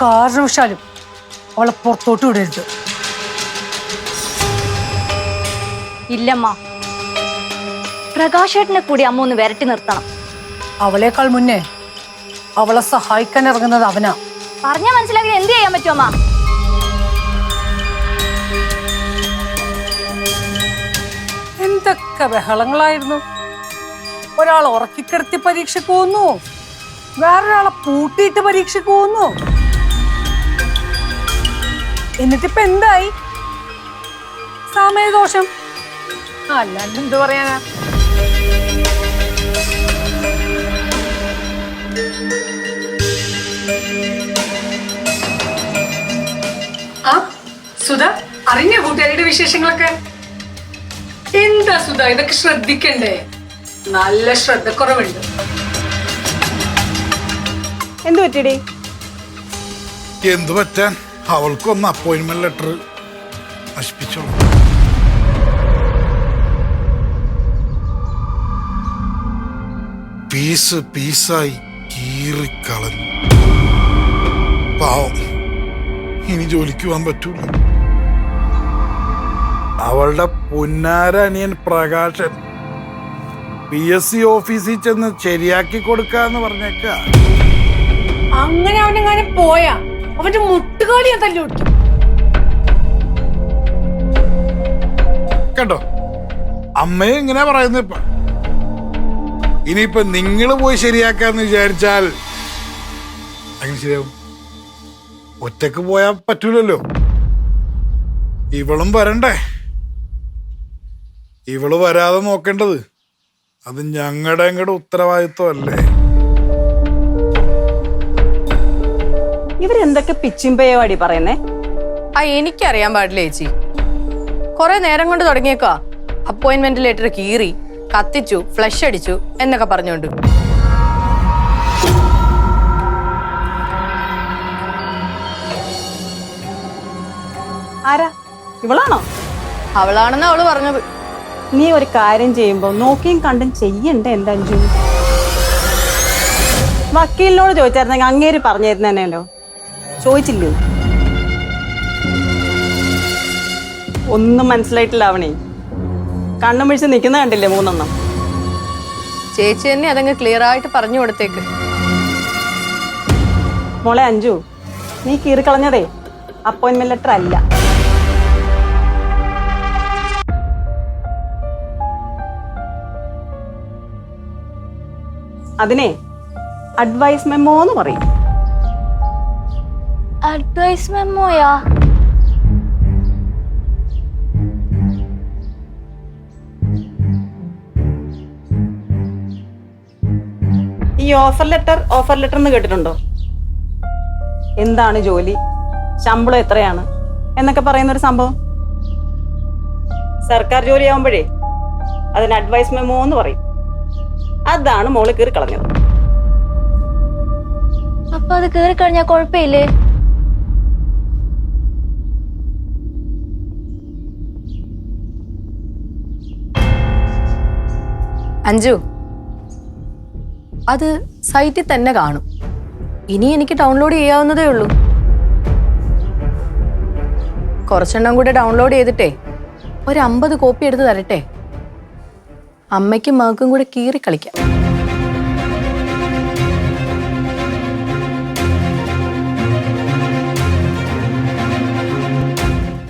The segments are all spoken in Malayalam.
കാരണവശാലും അവളെ പുറത്തോട്ട് വിടരുത്. ഇല്ലമ്മ, പ്രകാശേട്ടനെ കൂടി അമ്മ ഒന്ന് വരട്ടി നിർത്തണം. അവളേക്കാൾ മുന്നേ അവളെ സഹായിക്കാൻ ഇറങ്ങുന്നത് അവനാ. പറഞ്ഞാ മനസ്സിലാക്കി എന്ത് ചെയ്യാൻ പറ്റും അമ്മ? എന്തൊക്കെ ബഹളങ്ങളായിരുന്നു. ഒരാൾ ഉറക്കിക്കിടത്തി പരീക്ഷയ്ക്ക് പോകുന്നു, വേറൊരാളെ പൂട്ടിയിട്ട് പരീക്ഷയ്ക്ക് പോകുന്നു. എന്നിട്ടിപ്പ എന്തായി? സമയദോഷം. അല്ലാണ്ട് എന്ത് പറയാനാ? ആ സുധ, അറിഞ്ഞ കൂട്ടുകാരുടെ വിശേഷങ്ങളൊക്കെ? എന്താ സുധ ഇതൊക്കെ ശ്രദ്ധിക്കണ്ടേ? നല്ല ശ്രദ്ധക്കുറവുണ്ട്. എന്തു പറ്റിയടി? എന്തു പറ്റാൻ, അവൾക്കൊന്ന് അപ്പോയിന്റ്മെന്റ് ലെറ്റർ നശിപ്പിച്ചോളൂ. പീസ് പീസായി കീറിക്കളഞ്ഞു. പാവം, ഇനി ജോലിക്ക് പോകാൻ പറ്റൂല. അവളുടെ പുന്നാര അനിയൻ പ്രകാശൻ PSC ഓഫീസിൽ ചെന്ന് ശരിയാക്കി കൊടുക്കാന്ന് പറഞ്ഞേക്ക. അങ്ങനെ അവനെങ്ങാനും പോയാ അവന്റെ മുട്ടുകാലി ഞാൻ തല്ലി ഓടിക്കും. കേട്ടോ, അമ്മയെ ഇങ്ങനെ പറയുന്നു. ഇപ്പൊ ഇനിയിപ്പൊ നിങ്ങൾ പോയി ശരിയാക്കാന്ന് വിചാരിച്ചാൽ അങ്ങനെ ശരിയാവും. ഒറ്റക്ക് പോയാ പറ്റൂലല്ലോ. ഇവളും വരണ്ടേ. ഇവള് വരാതെ നോക്കേണ്ടത് അത് ഞങ്ങളുടെ ഉത്തരവാദിത്വമല്ലേ? ഇവരെന്തൊക്കെ പിച്ചിമ്പയോടി പറയുന്നേ? എനിക്കറിയാൻ പാടില്ല ചേച്ചി. കുറെ നേരം കൊണ്ട് തുടങ്ങിയേക്കാ അപ്പോയിന്റ്മെന്റ് ലെറ്റർ കീറി, കത്തിച്ചു, ഫ്ലഷ് അടിച്ചു എന്നൊക്കെ പറഞ്ഞോണ്ട്. ആരാ? ഇവളാണോ? അവളാണെന്ന് അവള് പറഞ്ഞത്. നീ ഒരു കാര്യം ചെയ്യുമ്പോ നോക്കിയും കണ്ടും ചെയ്യണ്ടേ? എന്താ അഞ്ജു, വക്കീലിനോട് ചോദിച്ചായിരുന്നെങ്കിൽ അങ്ങേര് പറഞ്ഞു തരുന്നല്ലോ. ചോദിച്ചില്ലേ? ഒന്നും മനസ്സിലായിട്ടില്ല അവണേ. കണ്ണും പിടിച്ച് നിൽക്കുന്ന കണ്ടില്ലേ മൂന്നെണ്ണം. ചേച്ചി തന്നെ അതങ്ങ് ക്ലിയർ ആയിട്ട് പറഞ്ഞു കൊടുത്തേക്ക്. മോളെ അഞ്ജു, നീ കീറിക്കളഞ്ഞതേ അപ്പോയിന്റ്മെന്റ് ലെറ്റർ അല്ല. അതിനെ അഡ്വൈസ് മെമ്മോ എന്ന് പറയും. അഡ്വൈസ് മെമ്മോയാ? ഈ ഓഫർ ലെറ്റർ എന്ന് കേട്ടിട്ടുണ്ടോ? എന്താണ് ജോലി, ശമ്പളം എത്രയാണ് എന്നൊക്കെ പറയുന്ന ഒരു സംഭവം. സർക്കാർ ജോലി ആവുമ്പോഴേ അതിന് അഡ്വൈസ് മെമ്മോ എന്ന് പറയും. അതാണ് മോള് കീറി കളഞ്ഞത്. അപ്പൊ അത് കീറി കഴിഞ്ഞാ കുഴപ്പമില്ലേ? അഞ്ജു, അത് സൈറ്റിൽ തന്നെ കാണും. ഇനി എനിക്ക് ഡൗൺലോഡ് ചെയ്യാവുന്നതേ ഉള്ളൂ. കുറച്ചെണ്ണം കൂടെ ഡൗൺലോഡ് ചെയ്തിട്ടേ ഒരു 50 കോപ്പി എടുത്ത് തരട്ടെ. അമ്മയ്ക്കും മകൾക്കും കൂടെ കീറി കളിക്കാം.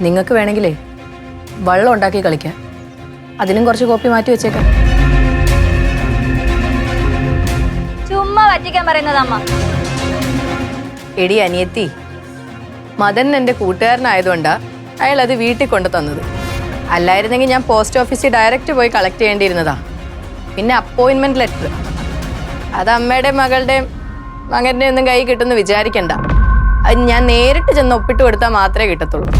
നിങ്ങൾക്ക് വേണമെങ്കിലേ വെള്ളം ഉണ്ടാക്കി കളിക്കാം. അതിനും കുറച്ച് കോപ്പി മാറ്റി വെച്ചേക്കാം. ചുമ്മാ പറ്റിക്കാൻ പറയുന്നത് അമ്മ. എടി അനിയത്തി, മദൻ എൻ്റെ കൂട്ടുകാരനായതുകൊണ്ടാ അയാൾ അത് വീട്ടിൽ കൊണ്ടു തന്നത്. അല്ലായിരുന്നെങ്കിൽ ഞാൻ പോസ്റ്റ് ഓഫീസിൽ ഡയറക്റ്റ് പോയി കളക്ട് ചെയ്യേണ്ടിയിരുന്നതാ. പിന്നെ അപ്പോയിന്റ്മെന്റ് ലെറ്റർ അത് അമ്മയുടെയും മകളുടെയും മകൻ്റെ ഒന്നും കൈ കിട്ടുമെന്ന് വിചാരിക്കണ്ട. അത് ഞാൻ നേരിട്ട് ചെന്ന് ഒപ്പിട്ട് കൊടുത്താൽ മാത്രമേ കിട്ടത്തുള്ളൂ.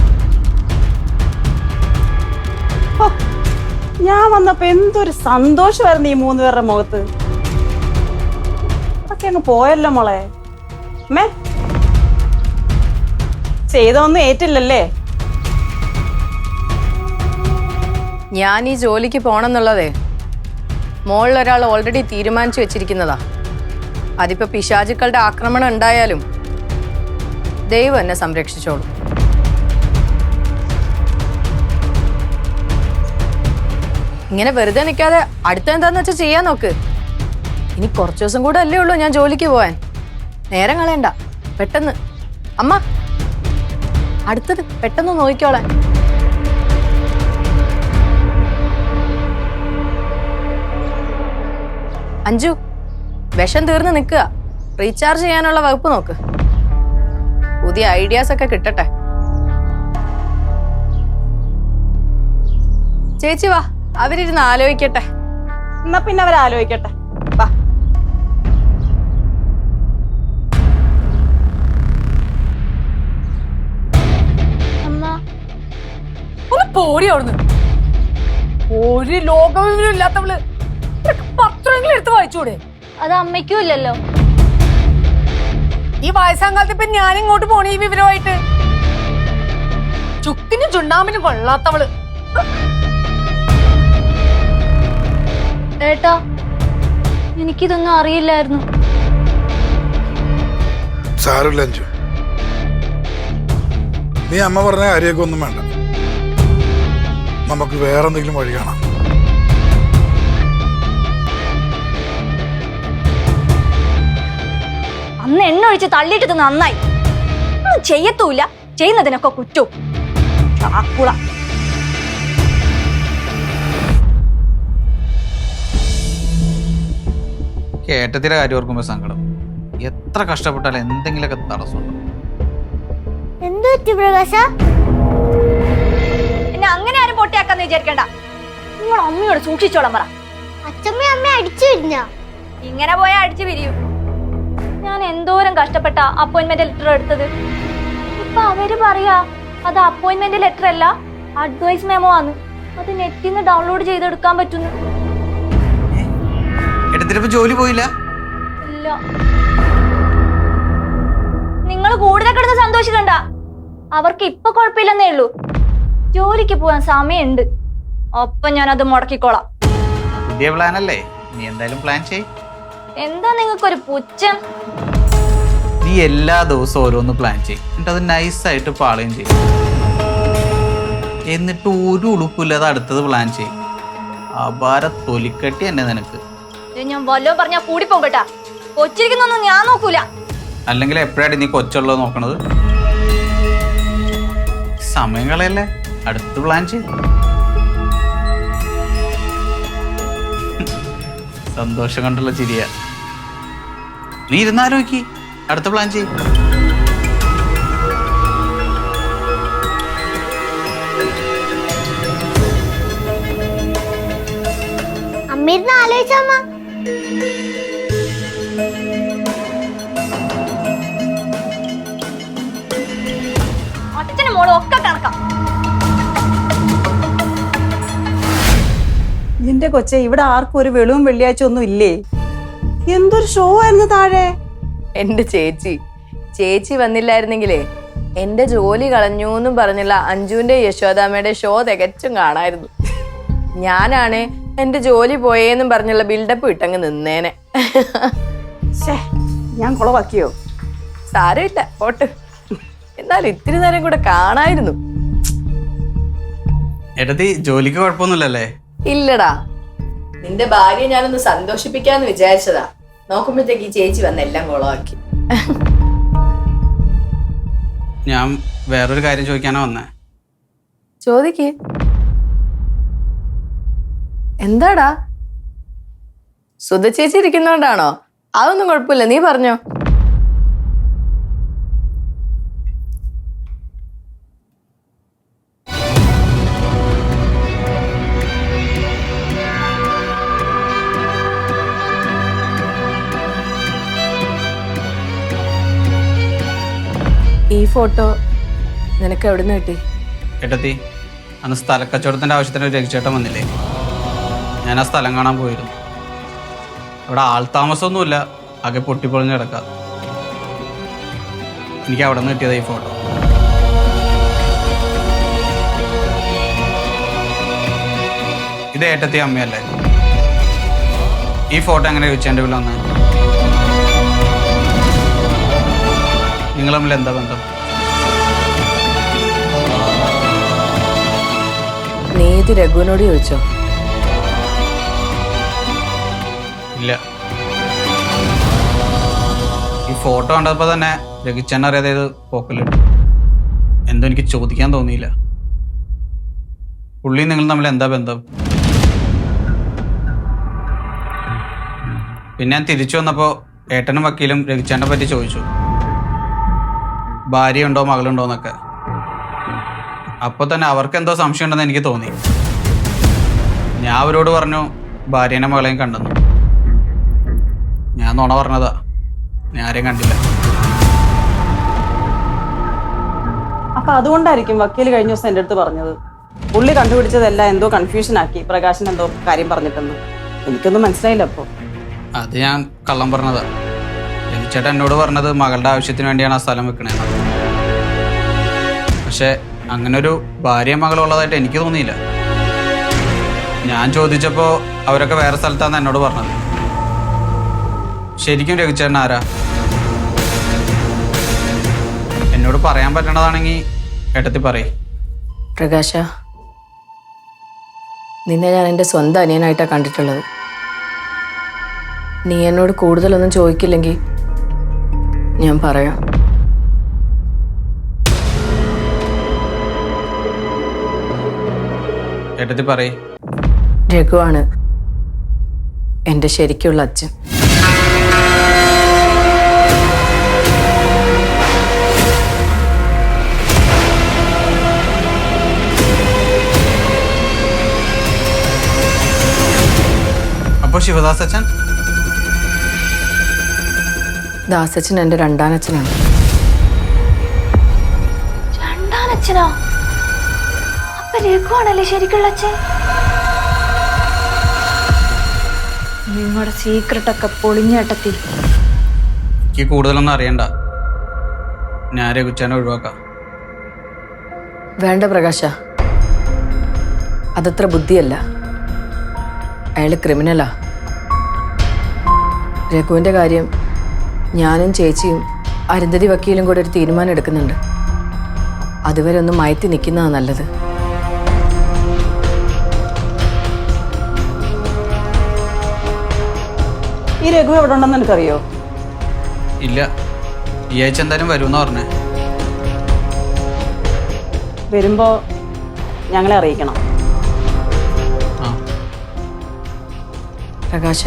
ഞാൻ വന്നപ്പോ എന്തൊരു സന്തോഷമായിരുന്നു ഈ 3 പേരുടെ മുഖത്ത്. ഒക്കെ അങ്ങ് പോയല്ലോ മോളെ. മേ ചെയ്തൊന്നും ഏറ്റില്ലല്ലേ? ഞാൻ ഈ ജോലിക്ക് പോണെന്നുള്ളതേ മോളിലൊരാൾ ഓൾറെഡി തീരുമാനിച്ചു വെച്ചിരിക്കുന്നതാ. അതിപ്പോ പിശാചുക്കളുടെ ആക്രമണം ഉണ്ടായാലും ദൈവം എന്നെ സംരക്ഷിച്ചോളൂ. ഇങ്ങനെ വെറുതെ നിൽക്കാതെ അടുത്ത എന്താന്ന് വെച്ചാൽ ചെയ്യാൻ നോക്ക്. ഇനി കുറച്ചു ദിവസം കൂടെ അല്ലേ ഉള്ളൂ ഞാൻ ജോലിക്ക് പോവാൻ. നേരം കളയണ്ട, പെട്ടെന്ന്. അമ്മ, അടുത്തത് പെട്ടെന്ന് നോക്കിക്കോളാൻ. അഞ്ജു, വിഷം തീർന്ന് നിൽക്കുക. റീചാർജ് ചെയ്യാനുള്ള വകുപ്പ് നോക്ക്. പുതിയ ഐഡിയാസ് ഒക്കെ കിട്ടട്ടെ. ചേച്ചി വാ, അവരിരുന്ന് ആലോചിക്കട്ടെ. എന്നാ പിന്നെ അവരാലോചിക്കട്ടെ. വാ. അമ്മ, ഒന്ന് പോടി അവിടുന്ന്. ഒരു ലോകവിവരം ഇല്ലാത്തവള് പത്രമെങ്കിലും എടുത്ത് വായിച്ചൂടെ? അത് അമ്മയ്ക്കും ഇല്ലല്ലോ. ഈ വയസ്സാം കാലത്ത് ഇപ്പൊ ഞാനിങ്ങോട്ട് പോണേ ഈ വിവരമായിട്ട്? ചുക്കിനും ചുണ്ണാമ്പിനും കൊള്ളാത്തവള്. ഏട്ടാ, എനിക്കിതൊന്നും അറിയില്ലായിരുന്നു. സാരമില്ല അഞ്ജു, നീ അമ്മ പറഞ്ഞ കാര്യമൊക്കെ ഒന്നും വേണ്ട. നമുക്ക് വേറെ എന്തെങ്കിലും വഴി കാണാം. അന്ന് എണ്ണ ഒഴിച്ച് തള്ളിയിട്ടത് നന്നായി. ഒന്നും ചെയ്യത്തൂല്ല, ചെയ്യുന്നതിനൊക്കെ കുറ്റവും. ചാക്കുള. ഏട്ടത്തിയുടെ കാര്യം ഓർക്കുമ്പോ സങ്കടം. എത്ര കഷ്ടപ്പെട്ടാലും എന്തെങ്കിലുമൊക്കെ തടസ്സമുണ്ട്. എന്ത് പറ്റി പ്രകാശ? എന്നെ അങ്ങനെ ആരും പൊട്ടിയാക്കാന്ന് വിചാരിക്കണ്ട. നിങ്ങൾ അമ്മയോട് സൂക്ഷിച്ചോളാൻ പറ. അച്ഛമ്മ അമ്മ അടിച്ചു വരുന്ന ഇങ്ങനെ പോയാൽ അടിച്ചു പിരിയും. ഞാൻ എന്തോരം കഷ്ടപ്പെട്ട അപ്പോയിന്റ്മെന്റ് ലെറ്റർ എടുത്തത്. ഇപ്പൊ അവര് പറയാ അത് അപ്പോയിന്റ്മെന്റ് ലെറ്റർ അല്ല, അഡ്വൈസ് മെമ്മോ ആണ്. അത് നെറ്റിൽ നിന്ന് ഡൗൺലോഡ് ചെയ്തെടുക്കാൻ പറ്റുന്നു. ഏട്ടത്തിനിപ്പോ ജോലി പോയില്ല? ഇല്ല. നിങ്ങൾ കൂടുതൽ കിടന്ന് സന്തോഷിക്കണ്ട. അവർക്ക് ഇപ്പൊ കുഴപ്പമില്ലെന്നേ ഉള്ളൂ. ജോലിക്ക് പോകാൻ സമയമുണ്ട്. ഒപ്പം ഞാൻ അത് മുടക്കിക്കോളാം. പുതിയ പ്ലാൻ അല്ലേ, നീ എന്തായാലും പ്ലാൻ ചെയ്. എന്താ നിങ്ങൾക്കൊരു പുച്ഛം? നീ എല്ലാ ദിവസവും ഓരോന്ന് പ്ലാൻ ചെയ്യും, എന്നിട്ട് അത് നൈസായിട്ട് പാളുകയും ചെയ്യും. എന്നിട്ട് ഒരു ഉളുപ്പില്ലാതെ അടുത്തത് പ്ലാൻ ചെയ്യും. അപാര തൊലിക്കട്ടി തന്നെ നിനക്ക്. ഞാൻ വല്ലോ പറഞ്ഞാ കൂടി പോകട്ടാ. കൊച്ചിരിക്കുന്നൊന്നും ഞാൻ നോക്കൂല. അല്ലെങ്കിൽ എപ്പോഴാണ് നീ കൊച്ചുള്ളത് നോക്കണത്? സമയം കളയല്ലേ, അടുത്ത് പ്ലാൻ ചെയ്യും. സന്തോഷം കൊണ്ടുള്ള ചിരിയ. നീ ഇരുന്നാലോക്കി, അടുത്ത പ്ലാൻ ചെയ്യും. അമ്മ ഇരുന്ന് ആലോചിച്ചമ്മ. അച്ഛനും മോളും ഒക്കെ കണക്കാം. നിന്റെ കൊച്ചെ, ഇവിടെ ആർക്കും ഒരു വെളിവും വെള്ളിയാഴ്ച ഒന്നും ഇല്ലേ? എന്തൊരു ഷോ ആയിരുന്നു താഴെ. എന്റെ ചേച്ചി വന്നില്ലായിരുന്നെങ്കിലേ എന്റെ ജോലി കളഞ്ഞു എന്നും പറഞ്ഞുള്ള അഞ്ജുവിന്റെ യശോദാമ്മയുടെ ഷോ തികച്ചും കാണായിരുന്നു. ഞാനാണ് എന്റെ ജോലി പോയേന്നും പറഞ്ഞുള്ള ബിൽഡപ്പ് ഇട്ടങ്ങ് നിന്നേനെ. ഞാൻ കുളവാക്കിയോ? സാരമില്ല, പോട്ട്. എന്നാലും ഇത്തിരി നേരം കൂടെ കാണായിരുന്നു. ഏട്ടത്തി, ജോലിക്ക് കുഴപ്പമൊന്നുമില്ലല്ലേ? ഇല്ലടാ, നിന്റെ ഭാര്യയെ ഞാനൊന്ന് സന്തോഷിപ്പിക്കാന്ന് വിചാരിച്ചതാ. നോക്കുമ്പോഴത്തേക്ക് ഈ ചേച്ചി വന്ന് എല്ലാം കുളമാക്കി. ഞാൻ വേറൊരു കാര്യം ചോദിക്കാനാ വന്നേ. ചോദിക്ക്. എന്താടാ? സുധ ചേച്ചി ഇരിക്കുന്നോണ്ടാണോ? അതൊന്നും കുഴപ്പമില്ല, നീ പറഞ്ഞോ. ഈ ഫോട്ടോ നിനക്ക് എവിടുന്ന് കിട്ടി? ഏട്ടത്തി, അന്ന് സ്ഥലക്കച്ചവടത്തിന്റെ ആവശ്യത്തിന് ഒരു രജിച്ചേട്ടൻ വന്നില്ലേ? ഞാൻ ആ സ്ഥലം കാണാൻ പോയിരുന്നു. അവിടെ ആൾതാമസമൊന്നുമില്ല, ആകെ പൊട്ടിപ്പൊളിഞ്ഞ് കിടക്കുക. എനിക്ക് അവിടെ നിന്ന് കിട്ടിയത് ഈ ഫോട്ടോ. ഇത് ഏട്ടത്തി അമ്മയല്ലേ? ഈ ഫോട്ടോ എങ്ങനെ ചോദിച്ചാൽ എൻ്റെ വന്ന്? നിങ്ങൾ തമ്മിൽ എന്താ ബന്ധം? നീ ഇത് രഘുവിനോട് ചോദിച്ചോ? ഇല്ല. ഈ ഫോട്ടോ കണ്ടപ്പോൾ തന്നെ രഘുച്ചേട്ടൻ അറിയാതെ ഇത് പോക്കലിട്ടു. എന്തോ എനിക്ക് ചോദിക്കാൻ തോന്നിയില്ല. പുള്ളി നിങ്ങൾ തമ്മിൽ എന്താ ബന്ധം? പിന്നെ ഞാൻ തിരിച്ചു വന്നപ്പോൾ ഏട്ടനും വക്കീലും രഘുച്ചേട്ടനെ പറ്റി ചോദിച്ചു, ഭാര്യയുണ്ടോ മകളുണ്ടോ എന്നൊക്കെ. അപ്പോൾ തന്നെ അവർക്ക് എന്തോ സംശയം ഉണ്ടെന്ന് എനിക്ക് തോന്നി. ഞാൻ അവരോട് പറഞ്ഞു ഭാര്യേനെ മകളെയും കണ്ടെന്നു. ഞാൻ നുണ പറഞ്ഞതാ, ഞാൻ ആരെയും കണ്ടില്ല. അപ്പൊ അതുകൊണ്ടായിരിക്കും വക്കീൽ കഴിഞ്ഞ ദിവസം എൻ്റെ അടുത്ത് പറഞ്ഞത് പുള്ളി കണ്ടുപിടിച്ചതെല്ലാം എന്തോ കൺഫ്യൂഷൻ ആക്കി, പ്രകാശൻ എന്തോ കാര്യം പറഞ്ഞിട്ടെന്ന്. എനിക്കൊന്നും മനസ്സിലായില്ല. അപ്പോൾ അത് ഞാൻ കള്ളം പറഞ്ഞതാ. രഘുച്ചേട്ടൻ എന്നോട് പറഞ്ഞത് മകളുടെ ആവശ്യത്തിന് വേണ്ടിയാണ് ആ സ്ഥലം വെക്കണേന്ന്. പക്ഷെ അങ്ങനെ ഒരു ഭാര്യയും മകളും ഉള്ളതായിട്ട് എനിക്ക് തോന്നിയില്ല. ഞാൻ ചോദിച്ചപ്പോൾ അവരൊക്കെ വേറെ സ്ഥലത്താണ് എന്നോട് പറഞ്ഞത്. ശരിക്കും രഘുച്ചേട്ടൻ ആരാ? എന്നോട് പറയാൻ പറ്റണതാണെങ്കിൽ ഏട്ടത്തി പറയേ. പ്രകാശ, നിന്നെ ഞാൻ എൻ്റെ സ്വന്തം അനിയനായിട്ടാണ് കണ്ടിട്ടുള്ളത്. നീ എന്നോട് കൂടുതലൊന്നും ചോദിക്കില്ലെങ്കിൽ ഞാൻ പറയാം. ഏട്ടത്തി പറയേ. രഘുവാണ് എൻ്റെ ശരിക്കുള്ള അച്ഛൻ. അപ്പോൾ ശിവദാസ് അച്ഛൻ? ദാസച്ചൻ എൻ്റെ രണ്ടാനച്ഛനാണ്. രണ്ടാനച്ഛനോ? അപ്പൊ രഘുവാണല്ലേ ശരിക്കുള്ള അച്ഛൻ? നിങ്ങളുടെ സീക്രട്ടൊക്കെ പൊളിഞ്ഞേട്ടത്തി. എനിക്ക് കൂടുതലൊന്നും അറിയണ്ട. ഞാൻ രഘുച്ചേനെ ഒഴിവാക്കാം. വേണ്ട പ്രകാശ, അതത്ര ബുദ്ധിയല്ല. അയാൾ ക്രിമിനലാ. രഘുവിൻ്റെ കാര്യം ഞാനും ചേച്ചിയും അരുന്ധതി വക്കീലും കൂടെ ഒരു തീരുമാനം എടുക്കുന്നുണ്ട്. അതുവരെ ഒന്ന് മയത്തി നിൽക്കുന്നതാണ് നല്ലത്. ഈ രഘു എവിടെ ഉണ്ടെന്ന് എനിക്കറിയോ? ഇല്ല, ഈ ആഴ്ച എന്തായാലും വരുമെന്ന് പറഞ്ഞേ. വരുമ്പോ ഞങ്ങളെ അറിയിക്കണം. ആ. പ്രകാശ,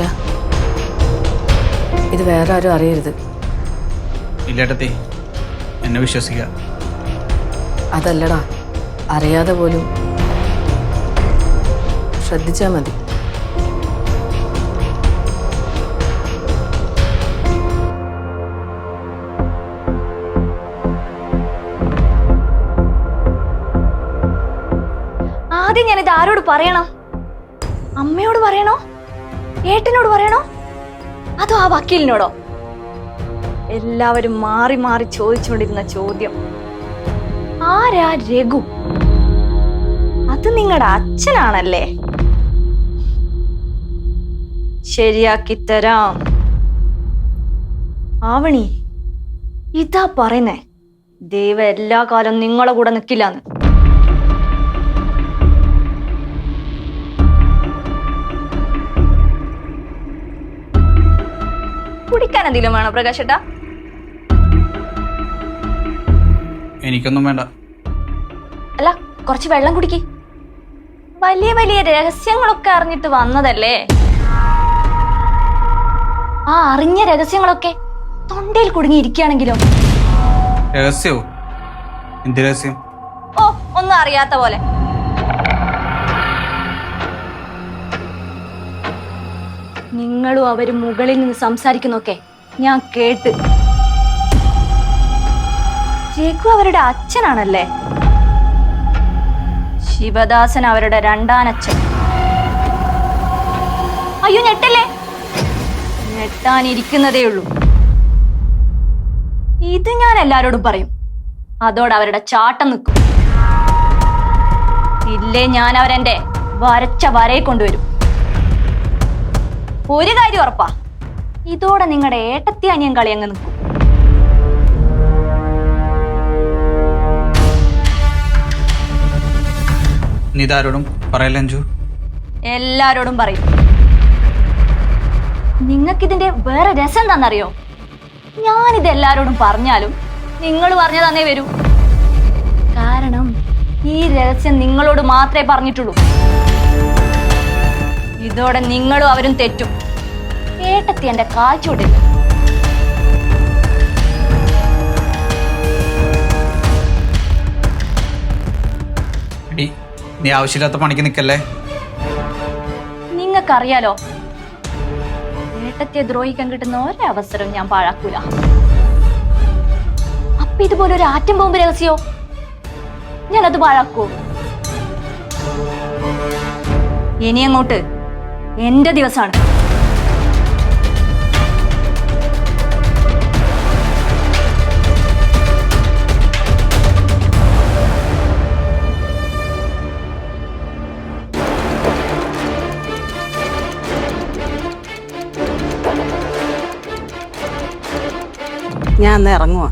ഇത് വേറെ ആരും അറിയരുത്. ഇല്ലേട്ടത്തി, എന്നെ വിശ്വസിക്കുക. അതല്ലടാ, അറിയാതെ പോലും ശ്രദ്ധിച്ചാൽ മതി. ആദ്യം ഞാനിത് ആരോട് പറയണം? അമ്മയോട് പറയണോ? ഏട്ടനോട് പറയണോ? അതോ ആ വക്കീലിനോടോ? എല്ലാവരും മാറി മാറി ചോദിച്ചുകൊണ്ടിരുന്ന ചോദ്യം, ആരാ രഘു? അത് നിങ്ങളുടെ അച്ഛനാണല്ലേ? ശരിയാക്കിത്തരാം. ആവണി, ഇതാ പറയുന്നേ, ദൈവം എല്ലാ കാലം നിങ്ങളെ കൂടെ നിൽക്കില്ലാന്ന്. കുടിക്കാൻ എന്തെങ്കിലും വേണോ പ്രകാശേട്ടാ? എനിക്കൊന്നും വേണ്ട. അല്ല, കുറച്ച് വെള്ളം കുടിക്ക്. വലിയ വലിയ രഹസ്യങ്ങളൊക്കെ അറിഞ്ഞിട്ട് വന്നതല്ലേ? ആ അറിഞ്ഞ രഹസ്യങ്ങളൊക്കെ തൊണ്ടയിൽ കുടുങ്ങിയിരിക്കുകയാണെങ്കിലോ? രഹസ്യവും? എന്ത് രഹസ്യം? ഓ, ഒന്നും അറിയാത്ത പോലെ. നിങ്ങളും അവരും മുകളിൽ നിന്ന് സംസാരിക്കുന്നൊക്കെ ഞാൻ കേട്ട്. രഘു അവരുടെ അച്ഛനാണല്ലേ? ശിവദാസൻ അവരുടെ രണ്ടാനച്ഛൻ. അയ്യോ, ഞെട്ടല്ലേ? ഞെട്ടാനിരിക്കുന്നതേ ഉള്ളൂ. ഇത് ഞാൻ എല്ലാരോടും പറയും. അതോടെ അവരുടെ ചാട്ടം നിൽക്കും. ഇല്ലേ ഞാൻ അവരെന്റെ വരച്ച വരയെ കൊണ്ടുവരും. ഒരു കാര്യം ഉറപ്പാ, ഇതോടെ നിങ്ങളുടെ ഏട്ടത്തി അനിയൻ കളി അങ്ങ് നിൽക്കും. നീ ഇതാരോടും പറയല്ലേ അഞ്ജു? എല്ലാരോടും പറയും. നിങ്ങൾക്കിതിന്റെ വേറെ രസം എന്താണെന്നറിയോ? ഞാനിത് എല്ലാരോടും പറഞ്ഞാലും നിങ്ങൾ പറഞ്ഞു തന്നേ വരൂ. കാരണം ഈ രഹസ്യം നിങ്ങളോട് മാത്രമേ പറഞ്ഞിട്ടുള്ളൂ. ഇതോടെ നിങ്ങളും അവരും തെറ്റും. ഏട്ടത്തി എന്റെ കാഴ്ചോട്ടില്ല. എടി, നീ ആവശ്യമില്ലാത്ത പണിക്ക് നിൽക്കല്ലേ. നിങ്ങൾക്കറിയാലോ, ഏട്ടത്തെ ദ്രോഹിക്കാൻ കിട്ടുന്ന ഒരവസരം ഞാൻ പാഴാക്കൂല. അപ്പൊ ഇതുപോലെ ഒരു ആറ്റം ബോംബ് രഹസ്യോ ഞാനത് പാഴാക്കൂ? ഇനി അങ്ങോട്ട് എന്റെ ദിവസമാണ്. ഞാൻ അന്ന് ഇറങ്ങുവാ.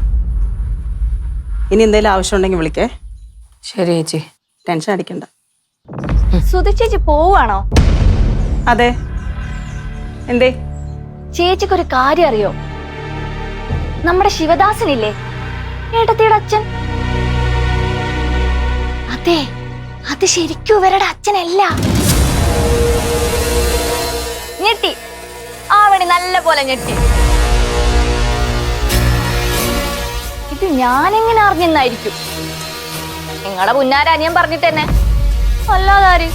ഇനി എന്തെങ്കിലും ആവശ്യമുണ്ടെങ്കിൽ വിളിക്കേ. ശരി ചേച്ചി. ടെൻഷൻ അടിക്കണ്ട. സുധി ചേച്ചി പോവാണോ? അതെ. എന്തേ? ചേച്ചിക്കൊരു കാര്യം അറിയോ? നമ്മുടെ ശിവദാസനില്ലേ, ഏട്ടത്തിയുടെ അച്ഛൻ, അതെ, അത് ശരിക്കും ഇവരുടെ അച്ഛനല്ല. ഞെട്ടി. ആവണി നല്ല പോലെ ഞെട്ടി. ഇത് ഞാനെങ്ങനെ അറിഞ്ഞെന്നായിരിക്കും. നിങ്ങളെ പുന്നാര അനിയൻ പറഞ്ഞിട്ട് തന്നെ. അല്ലാതാര്?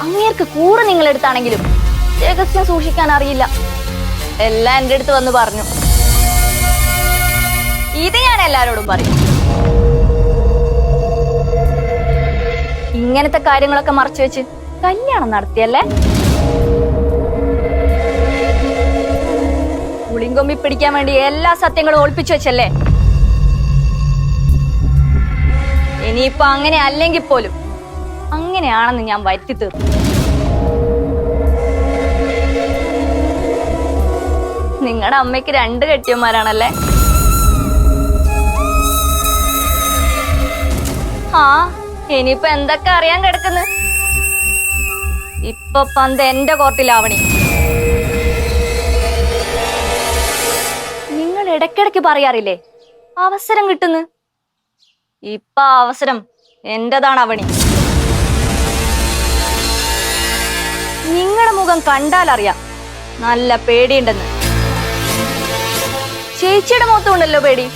അങ്ങേർക്ക് കൂറ് നിങ്ങളെടുത്താണെങ്കിലും രഹസ്യം സൂക്ഷിക്കാൻ അറിയില്ല. എല്ലാം എൻ്റെ അടുത്ത് വന്ന് പറഞ്ഞു. ഇത് ഞാൻ എല്ലാരോടും പറയും. ഇങ്ങനത്തെ കാര്യങ്ങളൊക്കെ മറച്ചു വെച്ച് കല്യാണം നടത്തിയല്ലേ? പുളിങ്കൊമ്പി പിടിക്കാൻ വേണ്ടി എല്ലാ സത്യങ്ങളും ഒളിപ്പിച്ചു വെച്ചല്ലേ? ഇനിയിപ്പോ അങ്ങനെ അല്ലെങ്കിൽ പോലും അങ്ങനെയാണെന്ന് ഞാൻ വരുത്തി തീർന്നു. നിങ്ങളുടെ അമ്മയ്ക്ക് 2 കെട്ടിയന്മാരാണല്ലേ? ആ, ഇനിയിപ്പോ എന്തൊക്കെ അറിയാൻ കിടക്കുന്നു. ഇപ്പൊ പന്ത് എന്റെ കോർട്ടിലാവണി. നിങ്ങൾ ഇടയ്ക്കിടയ്ക്ക് പറയാറില്ലേ അവസരം കിട്ടുന്നു. ഇപ്പൊ അവസരം എന്റേതാണ് അവണി. നിങ്ങളുടെ മുഖം കണ്ടാലറിയാം നല്ല പേടിയുണ്ടെന്ന്. ചേച്ചിയുടെ മുഖത്തുണ്ടല്ലോ പേടി.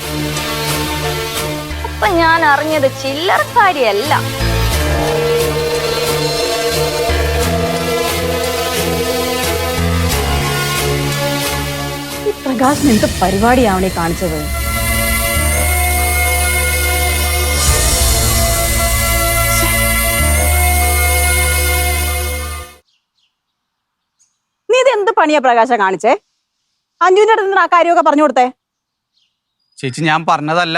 അപ്പൊ ഞാൻ അറിഞ്ഞത് ചില്ലറക്കാരിയല്ല. പ്രകാശിന് എന്ത് പരിപാടിയാവണേ കാണിച്ചത്? നീ ഇത് എന്ത് പണിയാ പ്രകാശ കാണിച്ചേ? അഞ്ജുവിന്റെ അടുത്ത് ആ കാര്യമൊക്കെ പറഞ്ഞു കൊടുത്തേ. ചേച്ചി, ഞാൻ പറഞ്ഞതല്ല,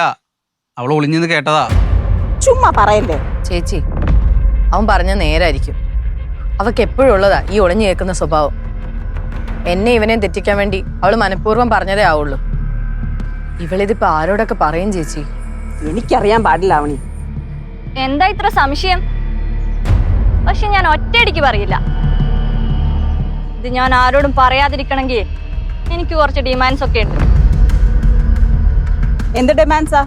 അവൾ ഒളിഞ്ഞെന്ന് കേട്ടതാ. ചുമ്മാ പറയല്ലേ ചേച്ചി, അവൻ പറഞ്ഞ നേരായിരിക്കും. അവക്ക് എപ്പോഴും ഉള്ളതാ ഈ ഒളിഞ്ഞു കേൾക്കുന്ന സ്വഭാവം. എന്നെ ഇവനെ തെറ്റിക്കാൻ വേണ്ടി അവള് മനഃപൂർവ്വം പറഞ്ഞതേ ആവുള്ളൂ. ഇവളിതിപ്പോ ആരോടൊക്കെ പറയും ചേച്ചി? എനിക്കറിയാൻ പാടില്ല അവണി. എന്താ ഇത്ര സംശയം? പക്ഷെ ഞാൻ ഒറ്റയടിക്ക് പറയില്ല. ഇത് ഞാൻ ആരോടും പറയാതിരിക്കണമെങ്കിൽ എനിക്ക് കുറച്ച് ഡിമാൻഡ്സ് ഒക്കെ ഉണ്ട്. എന്ത് ഡിമാൻഡ്സാ?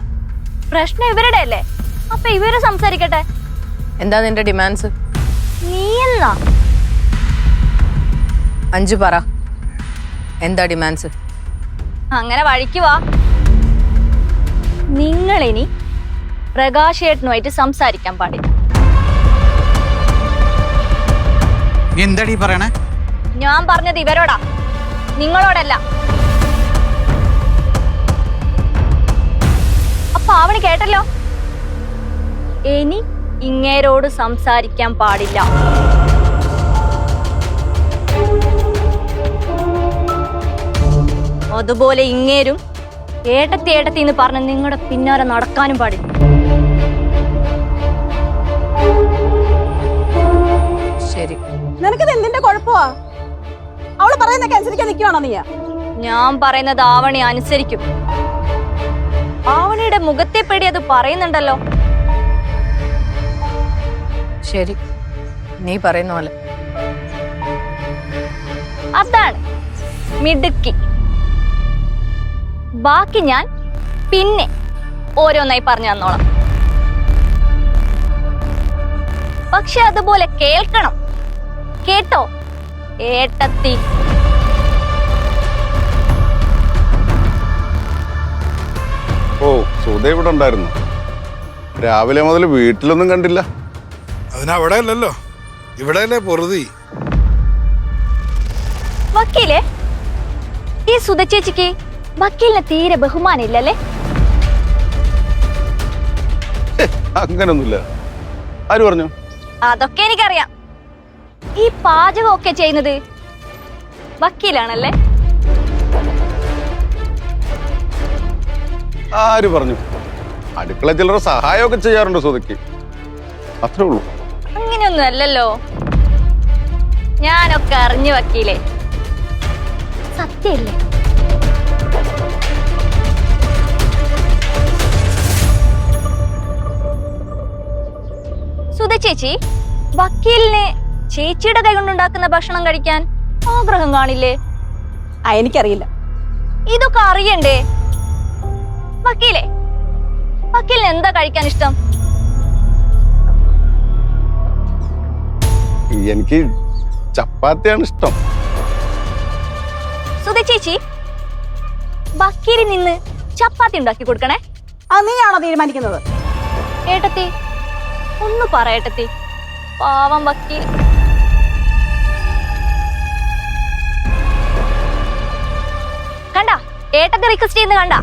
പ്രശ്നം ഇവരുടെ അല്ലേ, അപ്പൊ ഇവര് സംസാരിക്കട്ടെ. എന്താ നിന്റെ ഡിമാൻഡ്സ്? നീ എന്നാ അഞ്ജു പറ, എന്താ ഡിമാൻഡ്സ്? അങ്ങനെ വഴിക്ക് വാ. നിങ്ങളിനി പ്രകാശേട്ടനുമായിട്ട് സംസാരിക്കാൻ പാടില്ല. നീ എന്താടി പറയണേ? ഞാൻ പറഞ്ഞത് ഇവരോടാ, നിങ്ങളോടല്ല. അപ്പൊ ആവണി കേട്ടല്ലോ. ഇനി ഇങ്ങേരോട് സംസാരിക്കാൻ പാടില്ല. അതുപോലെ ഇങ്ങേരും ഏട്ടത്തി ഏട്ടത്തി എന്ന് പറഞ്ഞ് നിങ്ങളുടെ പിന്നാലെ നടക്കാനും പാടില്ല. ശരി. നിനക്കിത് എന്തിന്റെ കുഴപ്പമാ? അവള് പറയുന്നൊക്കെ അനുസരിക്കാൻ നിൽക്കുവാണോ നീ? ഞാൻ പറയുന്നത് ആവണി അനുസരിക്കും. രോഹിണിയുടെ മുഖത്തെ പേടി അത് പറയുന്നുണ്ടല്ലോ. ശരി, നീ പറയുന്ന പോലെ. അതാണ് മിടുക്കി. ബാക്കി ഞാൻ പിന്നെ ഓരോന്നായി പറഞ്ഞു തന്നോളാം. പക്ഷെ അതുപോലെ കേൾക്കണം. കേട്ടോ ഏട്ടത്തി? ഓ, സുധ ഇവിടെ ഉണ്ടായിരുന്നു. രാവിലെ മുതൽ വീട്ടിലൊന്നും കണ്ടില്ല. അതിനവിടെ അല്ലല്ലോ, ഇവിടെ അല്ലേ പൊറുതി. വക്കീലെ, ഈ സുധ ചേച്ചിക്ക് വക്കീലിനെ തീരെ ബഹുമാനില്ലല്ലേ? അങ്ങനൊന്നുമില്ല. ആര് പറഞ്ഞു? അതൊക്കെ എനിക്കറിയാം. ഈ പാചകമൊക്കെ ചെയ്യുന്നത് വക്കീലാണല്ലേ? ആര് പറഞ്ഞു? അടുക്കള ചിലർ സഹായമൊക്കെ ചെയ്യാറുണ്ട് സുധയ്ക്ക്, അത്രേ ഉള്ളൂ. അങ്ങനെയൊന്നും അല്ലല്ലോ. ഞാനൊക്കെ അറിഞ്ഞു വക്കീലേ. സത്യല്ലേ? സുധ ചേച്ചി, വക്കീലിന് ചേച്ചിയുടെ കൈ കൊണ്ടുണ്ടാക്കുന്ന ഭക്ഷണം കഴിക്കാൻ ആഗ്രഹം കാണില്ലേ? എനിക്കറിയില്ല. ഇതൊക്കെ അറിയണ്ടേ വക്കീലേ? വക്കീലിന് എന്താ കഴിക്കാൻ ഇഷ്ടം? എനിക്ക് ചപ്പാത്തിയാണ് ഇഷ്ടം. സുധ ചേച്ചി, വക്കീലിൽ നിന്ന് ചപ്പാത്തി ഉണ്ടാക്കി കൊടുക്കണേ. നീയാണോ തീരുമാനിക്കുന്നത്? ഏട്ടത്തി ഒന്ന് പറയട്ടത്തി, പാവം വക്കീൽ. കണ്ട ഏട്ടത്തി റിക്വസ്റ്റ് ചെയ്യുന്ന കണ്ട?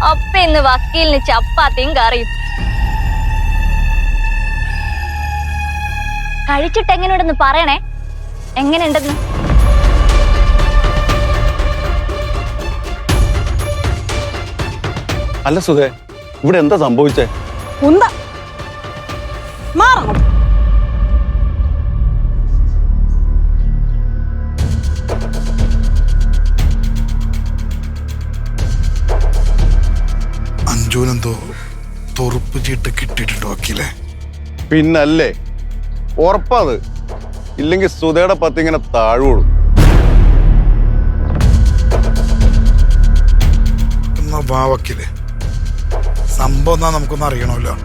അപ്പ ഇന്ന് വക്കീലിന് ചപ്പാത്തിയും കറിയും. കഴിച്ചിട്ട് എങ്ങനെയുണ്ടെന്ന് പറയണേ. എങ്ങനെയുണ്ടെന്ന്? അല്ല സുധേ, ഇവിടെ എന്താ സംഭവിച്ചേ? മാറണം. അഞ്ജുനെന്തോ തൊറുപ്പ് ചീട്ട് കിട്ടിയിട്ടുണ്ട് വക്കീലെ. പിന്നല്ലേ, ഉറപ്പാത്. ഇല്ലെങ്കിൽ സുധയുടെ പത്തിങ്ങനെ താഴുവോളും. എന്നാ വാ വക്കീലെ, സംഭവം എന്നാ നമുക്കൊന്നും അറിയണമല്ലോ.